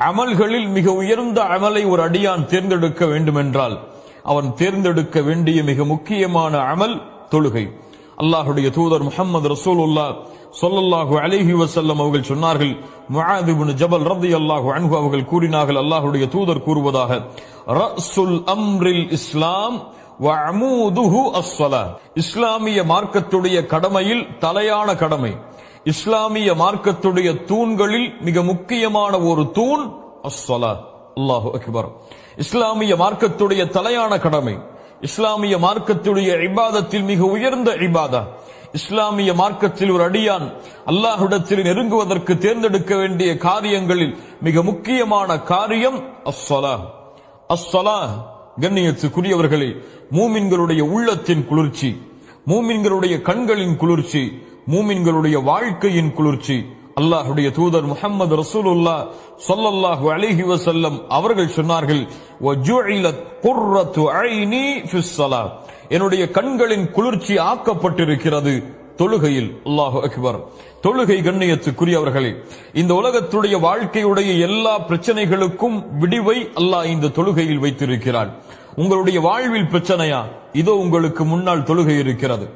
அமல்களில் மிக உயர்ந்த அமலை ஒரு அடியான் தேர்ந்தெடுக்க வேண்டுமென்றால் அவன் தேர்ந்தெடுக்க வேண்டிய மிக முக்கியமான அமல் தொழுகை. அல்லாஹுடைய தூதர் முஹம்மது ரசூலுல்லாஹ் ஸல்லல்லாஹு அலைஹி வஸல்லம் அவர்கள் சொன்னார்கள், முஆத் இப்னு ஜபல் ரலியல்லாஹு அன்ஹு அவர்கள் கூறினார்கள், அல்லாஹுடைய தூதர் கூறுவதாக, ரஸுல் அம்ரில் இஸ்லாம் வ அமூதுஹு அஸ்ஸலாத். இஸ்லாமிய மார்க்கத்துடைய கடமையில் தலையான கடமை, இஸ்லாமிய மார்க்கத்துடைய தூண்களில் மிக முக்கியமான ஒரு தூண் அஸ்ஸலாத். அல்லாஹு அக்பர். இஸ்லாமிய மார்க்கத்துடைய தலையான கடமை, இஸ்லாமிய மார்க்கத்துடைய இபாதத்தில் மிக உயர்ந்த இபாதா. இஸ்லாமிய மார்க்கத்தில் ஒரு அடியான் அல்லாஹ்விடத்தில் நெருங்குவதற்கு தேர்ந்தெடுக்க வேண்டிய காரியங்களில் மிக முக்கியமான காரியம் அஸ்ஸலாத். அஸ்ஸலாத் கண்ணியத்துக்குரியவர்களே, மூமின்களுடைய உள்ளத்தின் குளிர்ச்சி, மூமின்களுடைய கண்களின் குளிர்ச்சி, மூமின்களுடைய வாழ்க்கையின் குளிர்ச்சி. அல்லாஹ்வுடைய தூதர் முஹம்மது ரசூலுல்லாஹ் ஸல்லல்லாஹு அலைஹி வஸல்லம் அவர்கள் சொன்னார்கள், வஜுஇலத் குர்ரத்து ஐனி ஃபிஸ் ஸலாத். என்னுடைய கண்களின் குளிர்ச்சி ஆக்கப்பட்டிருக்கிறது தொழுகையில். அல்லாஹு அக்பர். தொழுகை கண்ணியத்துக்குரியவர்களே, இந்த உலகத்துடைய வாழ்க்கையுடைய எல்லா பிரச்சனைகளுக்கும் விடிவை அல்லாஹ் இந்த தொழுகையில் வைத்திருக்கிறார். உங்களுடைய வாழ்வில் பிரச்சனையா, இதோ உங்களுக்கு முன்னால் தொழுகை இருக்கிறது.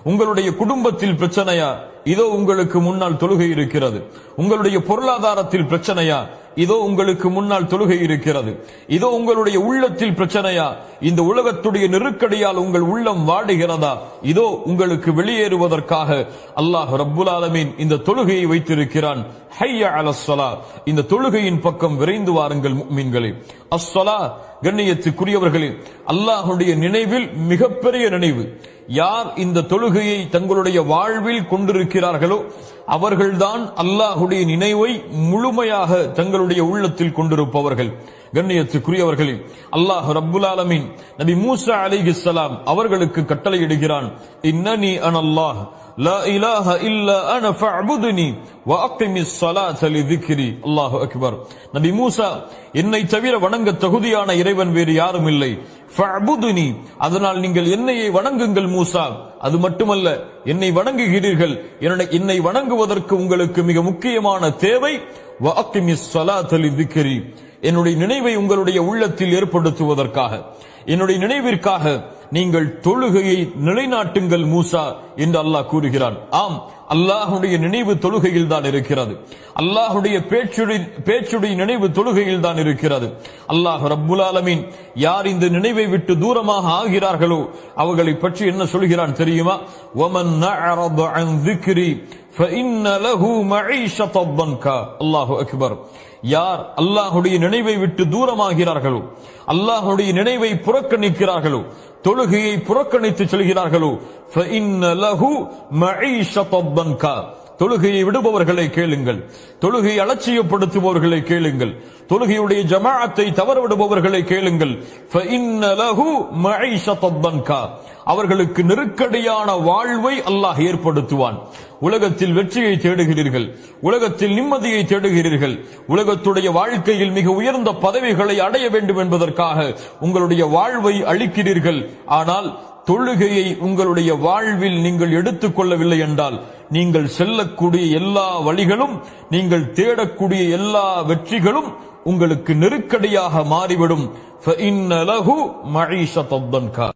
உங்களுடைய குடும்பத்தில் பிரச்சனையா, இதோ உங்களுக்கு முன்னால் தொழுகை இருக்கிறது. உங்களுடைய பொருளாதாரத்தில் பிரச்சனையா, இதோ உங்களுக்கு முன்னால் தொழுகை இருக்கிறது. இதோ உங்களுடைய உள்ளத்தில் பிரச்சனையா, இந்த உலகத்துடைய நெருக்கடியால் உங்கள் உள்ளம் வாடுகிறதா, இதோ உங்களுக்கு வெளியேறுவதற்காக அல்லாஹ் ரப்புல் ஆலமீன் இந்த தொழுகையை வைத்திருக்கிறான். ஹய்ய அலஸ் ஸலா, இந்த தொழுகையின் பக்கம் விரைந்து வாருங்கள் முஃமின்களே. அஸ்ஸலா கண்ணியத்துக்குரியவர்களே, அல்லாஹ்வுடைய நினைவில் மிகப்பெரிய நினைவு. யார் இந்த தொழுகையை தங்களுடைய வாழ்வில் கொண்டிருக்கிறார்களோ அவர்கள்தான் அல்லாஹ்வுடைய நினைவை முழுமையாக தங்களுடைய உள்ளத்தில் கொண்டிருப்பவர்கள். கண்ணியத்துக்குரியவர்களே, அல்லாஹ் ரப்புல் ஆலமீன் நபி மூசா அலைஹிஸ்ஸலாம் அவர்களுக்கு கட்டளையிடுகிறான், இன்னனி அனல்லாஹ் லா இலாஹ இல்லா அன ஃபஅபுதுனி வ அகிமிஸ் ஸலாத லிذிக்ரி. அல்லாஹு அக்பர். நபி மூசா, என்னை தவிர வணங்க தகுதியான இறைவன் வேறு யாரும் இல்லை. ஃபஅபுதுனி, அதனால் நீங்கள் என்னையே வணங்குங்கள் மூசா. அது மட்டுமல்ல, என்னை வணங்குகிறீர்கள், என்னை வணங்குவதற்கு உங்களுக்கு மிக முக்கியமான தேவை வ அகிமிஸ் ஸலாத லிذிக்ரி, என்னுடைய நினைவை உங்களுடைய உள்ளத்தில் ஏற்படுத்துவதற்காக, என்னுடைய நினைவிற்காக நீங்கள் தொழுகையை நிலைநாட்டுங்கள் மூசா என்று அல்லாஹ் கூறுகிறான். ஆம், அல்லாஹுடைய நினைவு தொழுகையில் தான் இருக்கிறது. அல்லாஹுடைய பேச்சுடைய நினைவு தொழுகையில் தான் இருக்கிறது. அல்லாஹ் ரப்புல் ஆலமீன் யார் இந்த நினைவை விட்டு தூரமாக ஆகிறார்களோ அவர்களை பற்றி என்ன சொல்கிறான் தெரியுமா? வமன் நஅரத அன் ذிக்ரி ஃபஇன்ன லஹு மஈஷத்தன் தன்கா. அல்லாஹு அக்பர். யார் அல்லாஹுடைய நினைவை விட்டு தூரமாகிறார்களோ, அல்லாஹுடைய நினைவை புறக்கணிக்கிறார்களோ, தொழுகையை புறக்கணித்து செல்கிறார்களோ, ஃபஇன்ன லஹு மஈஷத்தன் தன்கா. தொழுகையை விடுபவர்களை கேளுங்கள், தொழுகையை அலட்சியப்படுத்துபவர்களை கேளுங்கள், தொழுகையுடைய ஜமாஅத்தை தவறவிடுபவர்களை கேளுங்கள். ஃபஇன்ன லஹு மஈஷத்தன் தன்கா. அவர்களுக்கு நெருக்கடியான வாழ்வை அல்லாஹ் ஏற்படுத்துவான். உலகத்தில் வெற்றியை தேடுகிறீர்கள், உலகத்தில் நிம்மதியை தேடுகிறீர்கள், உலகத்துடைய வாழ்க்கையில் மிக உயர்ந்த பதவிகளை அடைய வேண்டும் என்பதற்காக உங்களுடைய வாழ்வை அளிக்கிறீர்கள். ஆனால் தொழுகையை உங்களுடைய வாழ்வில் நீங்கள் எடுத்துக் கொள்ளவில்லை என்றால் நீங்கள் செல்லக்கூடிய எல்லா வழிகளும், நீங்கள் தேடக்கூடிய எல்லா வெற்றிகளும் உங்களுக்கு நெருக்கடியாக மாறிவிடும். ஃபஇன்ன லஹு மஈஷத்தன் தன்கா.